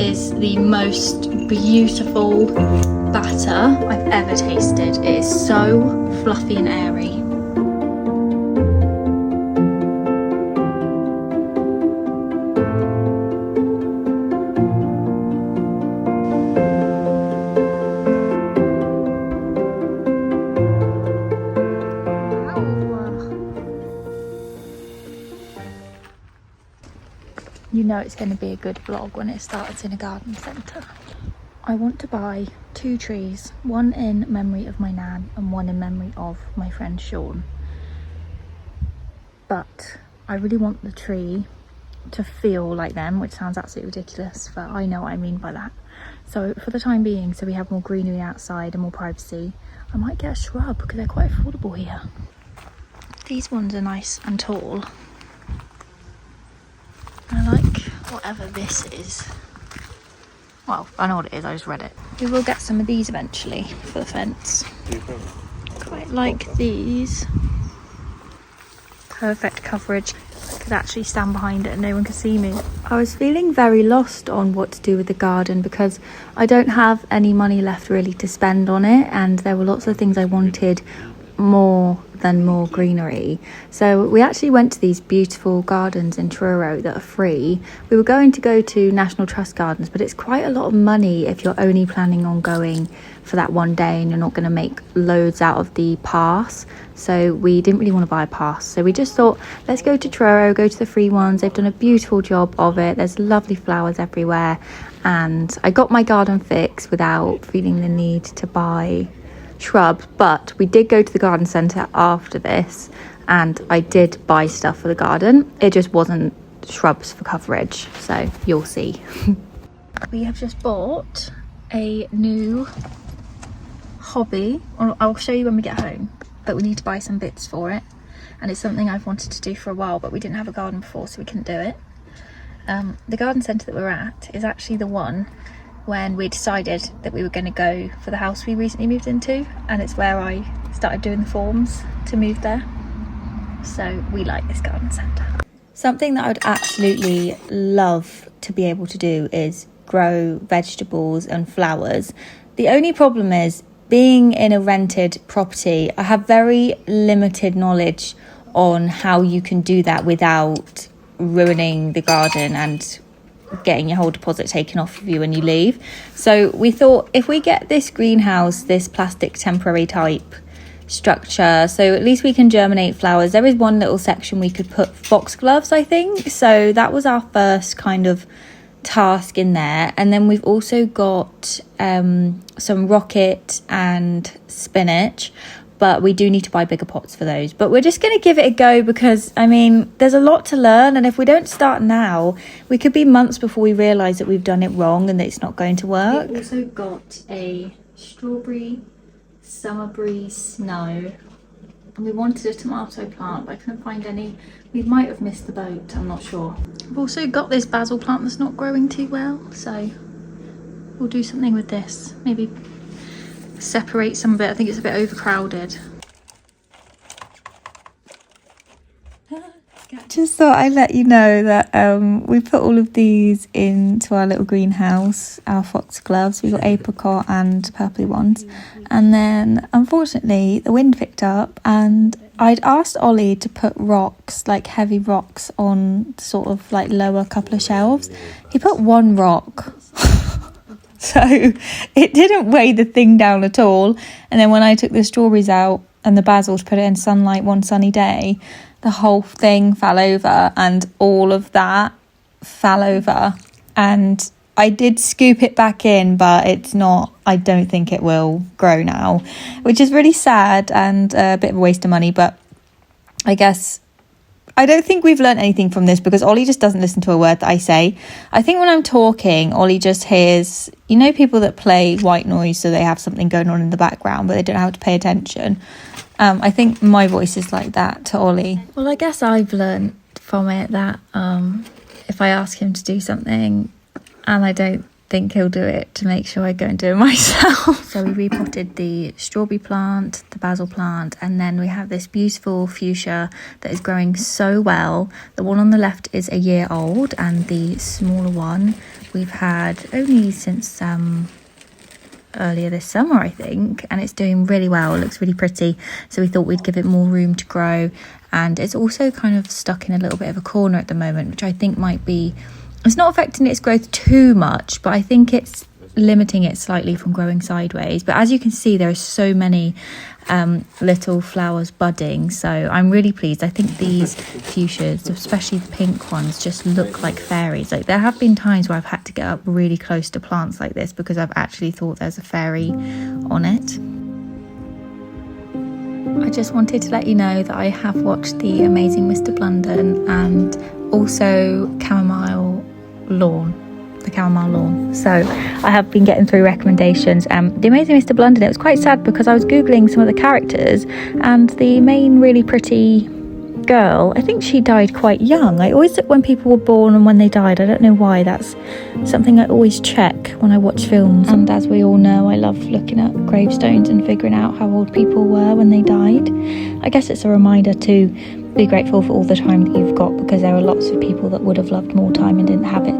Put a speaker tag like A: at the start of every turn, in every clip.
A: is the most beautiful batter I've ever tasted. It is so fluffy and airy. You know it's going to be a good vlog when it starts in a garden centre. I want to buy 2 trees, one in memory of my nan and one in memory of my friend Sean. But I really want the tree to feel like them, which sounds absolutely ridiculous, but I know what I mean by that. So for the time being, so we have more greenery outside and more privacy, I might get a shrub because they're quite affordable here. These ones are nice and tall. I like whatever this is. Well, I know what it is, I just read it. We will get some of these eventually for the fence. Quite like these. Perfect coverage. I could actually stand behind it and no one could see me. I was feeling very lost on what to do with the garden because I don't have any money left really to spend on it, and there were lots of things I wanted more than more greenery. So we actually went to these beautiful gardens in Truro that are free. We were going to go to National Trust Gardens, but it's quite a lot of money if you're only planning on going for that one day and you're not going to make loads out of the pass. So we didn't really want to buy a pass, so we just thought, let's go to Truro, go to the free ones. They've done a beautiful job of it. There's lovely flowers everywhere, and I got my garden fixed without feeling the need to buy shrubs. But we did go to the garden centre after this and I did buy stuff for the garden. It just wasn't shrubs for coverage, so you'll see. We have just bought a new hobby. I'll show you when we get home, but we need to buy some bits for it, and it's something I've wanted to do for a while, but we didn't have a garden before, so we couldn't do it. The garden centre that we're at is actually the one when we decided that we were going to go for the house we recently moved into, and it's where I started doing the forms to move there. So we like this garden centre. Something that I would absolutely love to be able to do is grow vegetables and flowers. The only problem is, being in a rented property, I have very limited knowledge on how you can do that without ruining the garden and getting your whole deposit taken off of you when you leave. So we thought, if we get this greenhouse, this plastic temporary type structure, so at least we can germinate flowers. There is one little section we could put foxgloves, I think, so that was our first kind of task in there. And then we've also got some rocket and spinach, but we do need to buy bigger pots for those. But we're just going to give it a go because, I mean, there's a lot to learn, and if we don't start now, we could be months before we realise that we've done it wrong and that it's not going to work. We also got a strawberry summer breeze snow, and we wanted a tomato plant, but I couldn't find any. We might have missed the boat, I'm not sure. We've also got this basil plant that's not growing too well, so we'll do something with this. Maybe separate some of it. I think it's a bit overcrowded. Just thought I'd let you know that we put all of these into our little greenhouse, our foxgloves. We got apricot and purpley ones, and then unfortunately the wind picked up, and I'd asked Ollie to put rocks, like heavy rocks, on sort of like lower couple of shelves. He put one rock. So it didn't weigh the thing down at all. And then when I took the strawberries out and the basil to put it in sunlight one sunny day, the whole thing fell over, and all of that fell over. And I did scoop it back in, but it's not, I don't think it will grow now, which is really sad and a bit of a waste of money. But I guess I don't think we've learned anything from this, because Ollie just doesn't listen to a word that I say. I think when I'm talking, Ollie just hears, you know, people that play white noise, so they have something going on in the background, but they don't have to pay attention. I think my voice is like that to Ollie. Well, I guess I've learned from it that if I ask him to do something and I don't think he'll do it to make sure I go and do it myself. So we repotted the strawberry plant, the basil plant, and then we have this beautiful fuchsia that is growing so well. The one on the left is a year old, and the smaller one we've had only since earlier this summer, I think, and it's doing really well. It looks really pretty, so we thought we'd give it more room to grow. And it's also kind of stuck in a little bit of a corner at the moment, which I think might be, it's not affecting its growth too much, but I think it's limiting it slightly from growing sideways. But as you can see, there are so many little flowers budding, so I'm really pleased. I think these fuchsias, especially the pink ones, just look like fairies. Like, there have been times where I've had to get up really close to plants like this because I've actually thought there's a fairy on it. I just wanted to let you know that I have watched The Amazing Mr. Blunden and also the Chamomile Lawn. So I have been getting through recommendations. The Amazing Mr. Blunden, it was quite sad because I was googling some of the characters, and the main really pretty girl, I think she died quite young. I always look when people were born and when they died. I don't know why. That's something I always check when I watch films. And as we all know, I love looking at gravestones and figuring out how old people were when they died. I guess it's a reminder to be grateful for all the time that you've got, because there are lots of people that would have loved more time and didn't have it.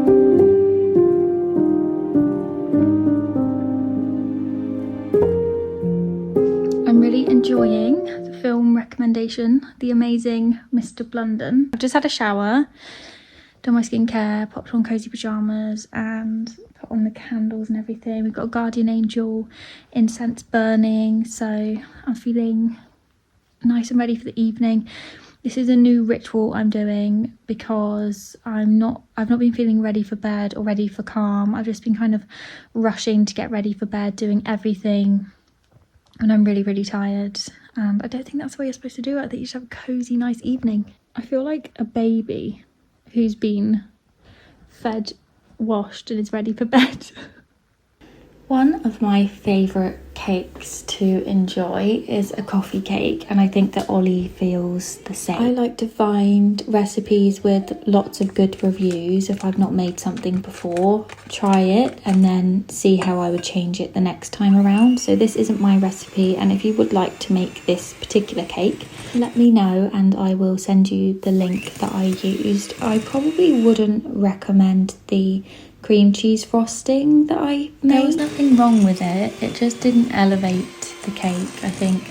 A: I'm really enjoying the film recommendation, The Amazing Mr. Blunden. I've just had a shower, done my skincare, popped on cozy pyjamas and put on the candles and everything. We've got a guardian angel incense burning, so I'm feeling nice and ready for the evening. This is a new ritual I'm doing because I've not been feeling ready for bed or ready for calm. I've just been kind of rushing to get ready for bed, doing everything, and I'm really, really tired. And I don't think that's the way you're supposed to do it. I think you should have a cozy, nice evening. I feel like a baby who's been fed, washed, and is ready for bed. One of my favourite cakes to enjoy is a coffee cake, and I think that Ollie feels the same. I like to find recipes with lots of good reviews. If I've not made something before, try it and then see how I would change it the next time around. So this isn't my recipe, and if you would like to make this particular cake, let me know and I will send you the link that I used. I probably wouldn't recommend the cream cheese frosting that I made. There was nothing wrong with it, it just didn't elevate the cake. I think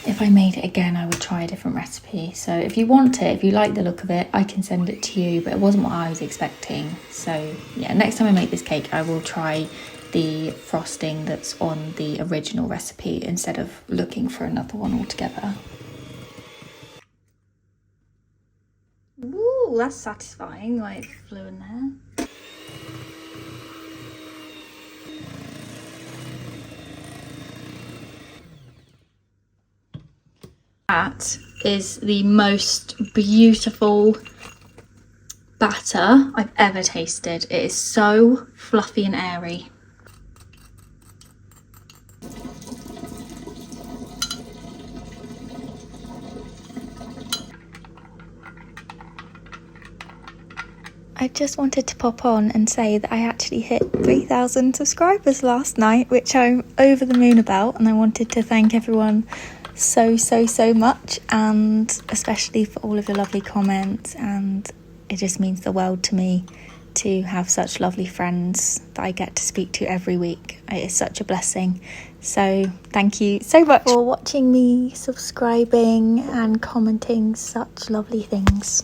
A: if I made it again I would try a different recipe. So if you want it, if you like the look of it, I can send it to you, but it wasn't what I was expecting. So yeah, next time I make this cake I will try the frosting that's on the original recipe instead of looking for another one altogether. Ooh, that's satisfying, like it flew in there. That is the most beautiful batter I've ever tasted. It is so fluffy and airy. I just wanted to pop on and say that I actually hit 3,000 subscribers last night, which I'm over the moon about, and I wanted to thank everyone so much, and especially for all of your lovely comments, and it just means the world to me to have such lovely friends that I get to speak to every week. It is such a blessing. So thank you so much for watching me, subscribing and commenting such lovely things.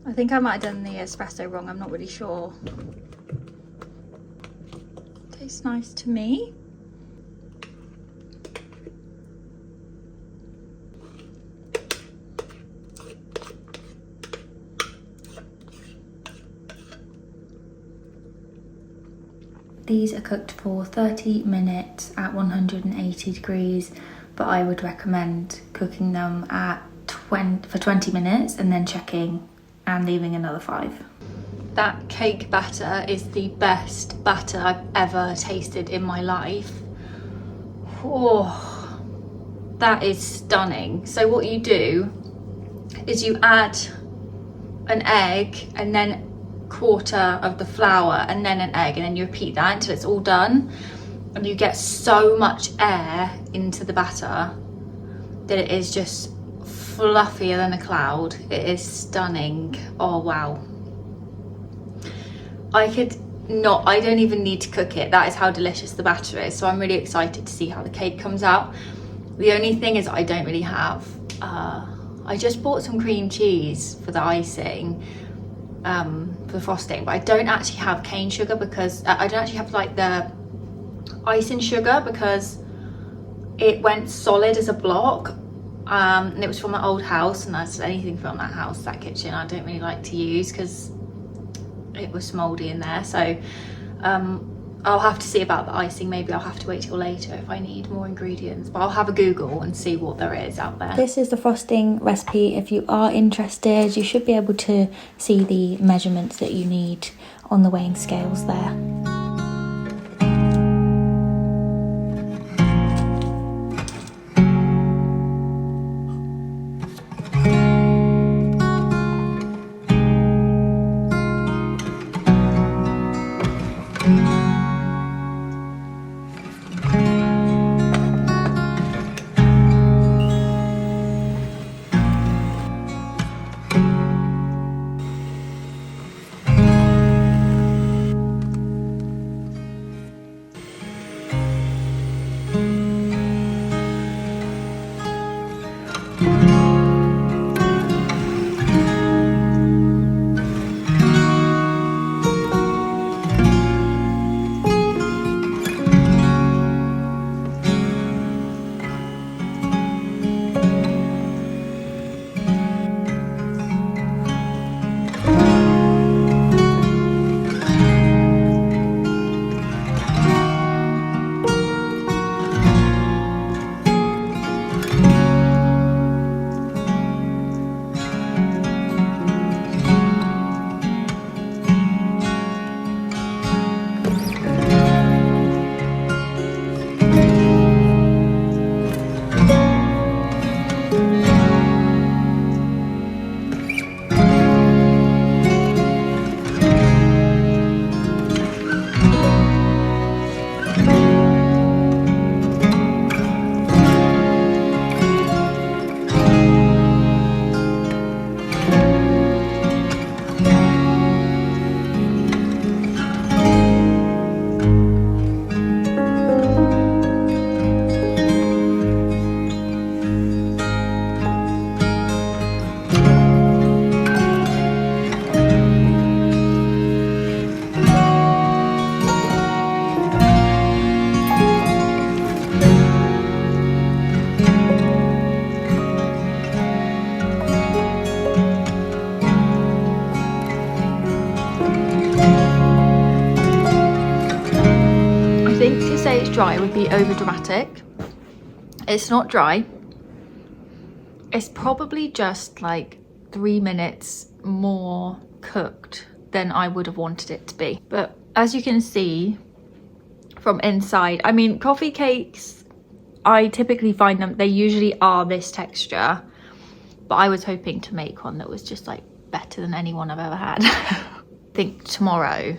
A: I think I might have done the espresso wrong, I'm not really sure. Tastes nice to me. These are cooked for 30 minutes at 180 degrees, but I would recommend cooking them for 20 minutes and then checking and leaving another 5. That cake batter is the best batter I've ever tasted in my life. Oh, that is stunning. So what you do is you add an egg and then quarter of the flour and then an egg, and then you repeat that until it's all done, and you get so much air into the batter that it is just fluffier than a cloud. It is stunning. Oh wow. I don't even need to cook it. That is how delicious the batter is. So I'm really excited to see how the cake comes out. The only thing is I don't really have, I just bought some cream cheese for the icing, for the frosting, but I don't actually have cane sugar because, I don't actually have like the icing sugar because it went solid as a block. And it was from my old house, and that's anything from that house, that kitchen, I don't really like to use because it was mouldy in there. So I'll have to see about the icing. Maybe I'll have to wait till later if I need more ingredients, but I'll have a Google and see what there is out there. This is the frosting recipe. If you are interested, you should be able to see the measurements that you need on the weighing scales there. Dry would be over dramatic. It's not dry. It's probably just like 3 minutes more cooked than I would have wanted it to be. But as you can see from inside, I mean, coffee cakes, I typically find them, they usually are this texture, but I was hoping to make one that was just like better than any one I've ever had. I think tomorrow,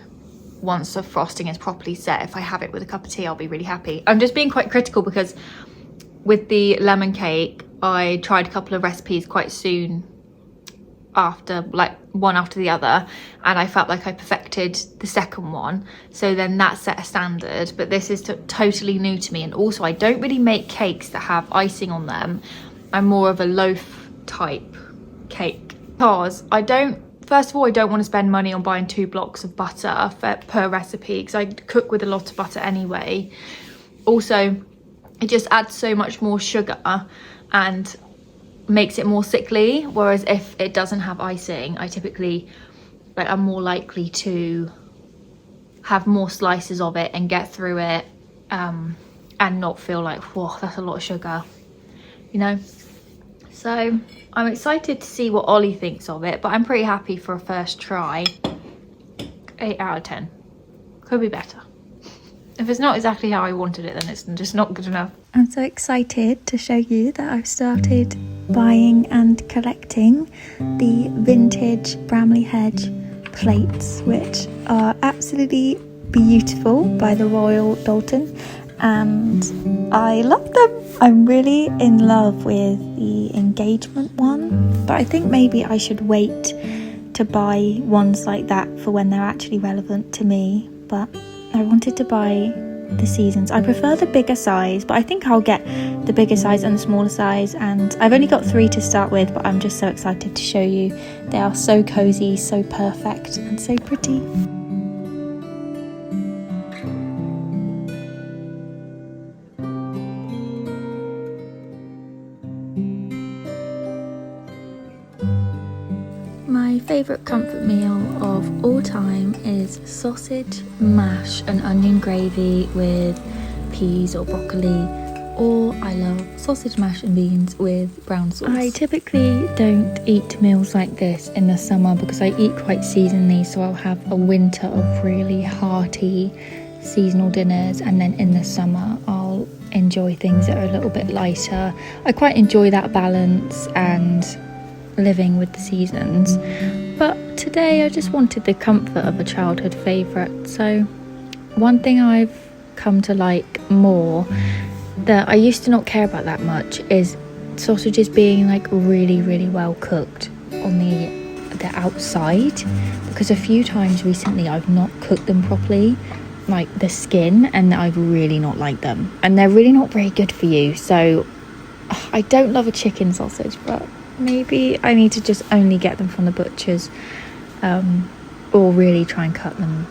A: once the frosting is properly set, if I have it with a cup of tea, I'll be really happy. I'm just being quite critical because with the lemon cake, I tried a couple of recipes quite soon after, like one after the other, and I felt like I perfected the second one, so then that set a standard. But this is totally new to me, and also I don't really make cakes that have icing on them. I'm more of a loaf type cake because first of all, I don't want to spend money on buying 2 blocks of butter per recipe because I cook with a lot of butter anyway. Also, it just adds so much more sugar and makes it more sickly, whereas if it doesn't have icing, I typically, like, I'm more likely to have more slices of it and get through it and not feel like, whoa, that's a lot of sugar, you know? So I'm excited to see what Ollie thinks of it, but I'm pretty happy for a first try.
B: like 8 out of 10. Could be better. If it's not exactly how I wanted it, then it's just not good enough.
A: I'm so excited to show you that I've started buying and collecting the vintage Brambly Hedge plates, which are absolutely beautiful, by the Royal Dalton, and I love them. I'm really in love with the engagement one, but I think maybe I should wait to buy ones like that for when they're actually relevant to me. But I wanted to buy the seasons. I prefer the bigger size, but I think I'll get the bigger size and the smaller size, and I've only got 3 to start with, but I'm just so excited to show you. They are so cozy, so perfect, and so pretty. My favourite comfort meal of all time is sausage, mash and onion gravy with peas or broccoli, or I love sausage mash and beans with brown sauce. I typically don't eat meals like this in the summer because I eat quite seasonally, so I'll have a winter of really hearty seasonal dinners, and then in the summer I'll enjoy things that are a little bit lighter. I quite enjoy that balance and living with the seasons, but today I just wanted the comfort of a childhood favourite. So one thing I've come to like more that I used to not care about that much is sausages being like really well cooked on the outside, because a few times recently I've not cooked them properly, like the skin, and I've really not liked them, and they're really not very good for you. So I don't love a chicken sausage, but maybe I need to just only get them from the butchers, or really try and cut them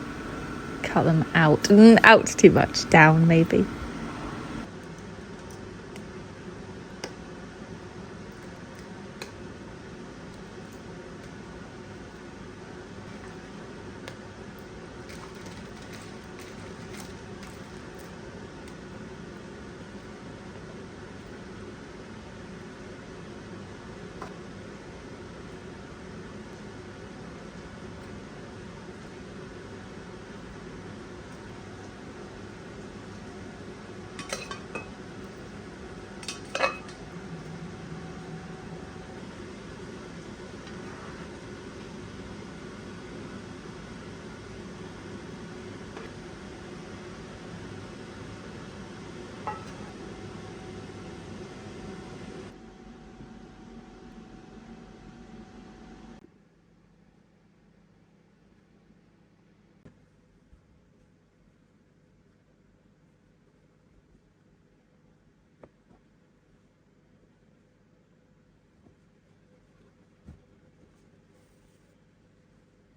A: out too much, down maybe.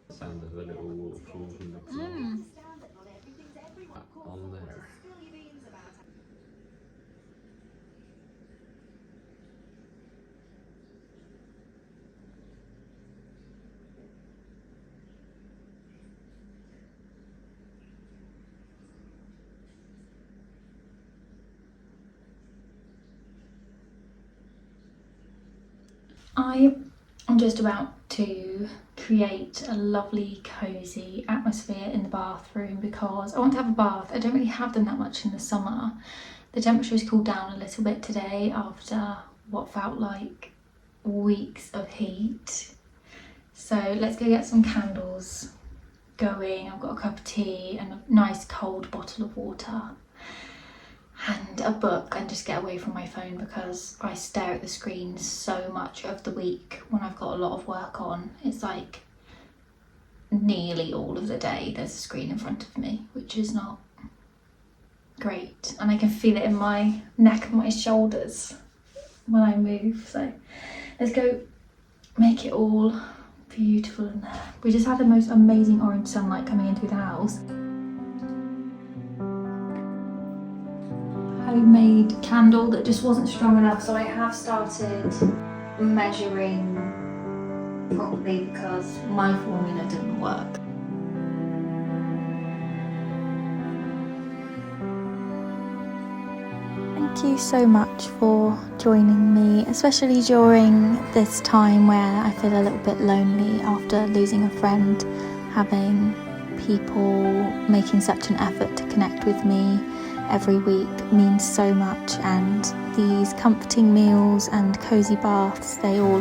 C: Sound of a little waterfall from the on there.
A: I am just about to create a lovely cozy atmosphere in the bathroom because I want to have a bath. I don't really have them that much in the summer. The temperature has cooled down a little bit today after what felt like weeks of heat. So let's go get some candles going. I've got a cup of tea and a nice cold bottle of water and a book, and just get away from my phone because I stare at the screen so much of the week when I've got a lot of work on. It's like nearly all of the day there's a screen in front of me, which is not great, and I can feel it in my neck and my shoulders when I move. So let's go make it all beautiful in there. We just had the most amazing orange sunlight coming in through the house. Homemade candle that just wasn't strong enough, so I have started measuring properly because my formula didn't work. Thank you so much for joining me, especially during this time where I feel a little bit lonely after losing a friend, having people making such an effort to connect with me every week means so much, and these comforting meals and cozy baths, they all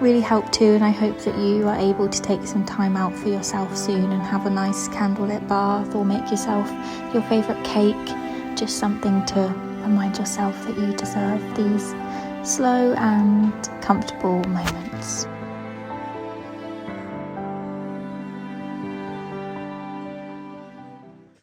A: really help too, and I hope that you are able to take some time out for yourself soon and have a nice candlelit bath, or make yourself your favourite cake, just something to remind yourself that you deserve these slow and comfortable moments.